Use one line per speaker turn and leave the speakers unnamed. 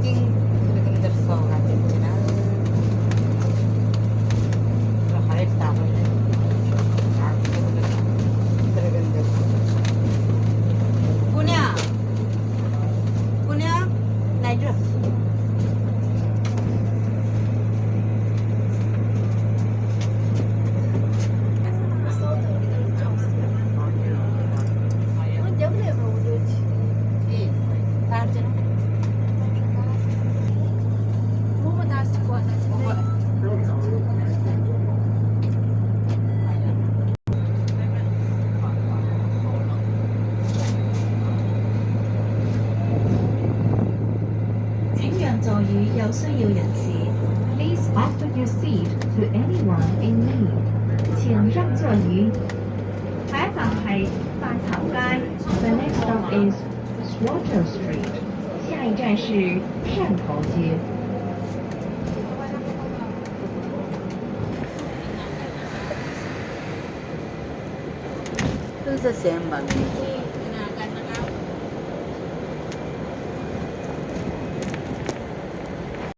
king 들어간다 했구나. 가랬다. 들어간다. पुण्या पुण्या नाही dress
Please offer your seat to anyone in need. 請讓座於下一站係飯頭街 The next stop is Swater Street. 下一站是汕頭街。
都係same 吧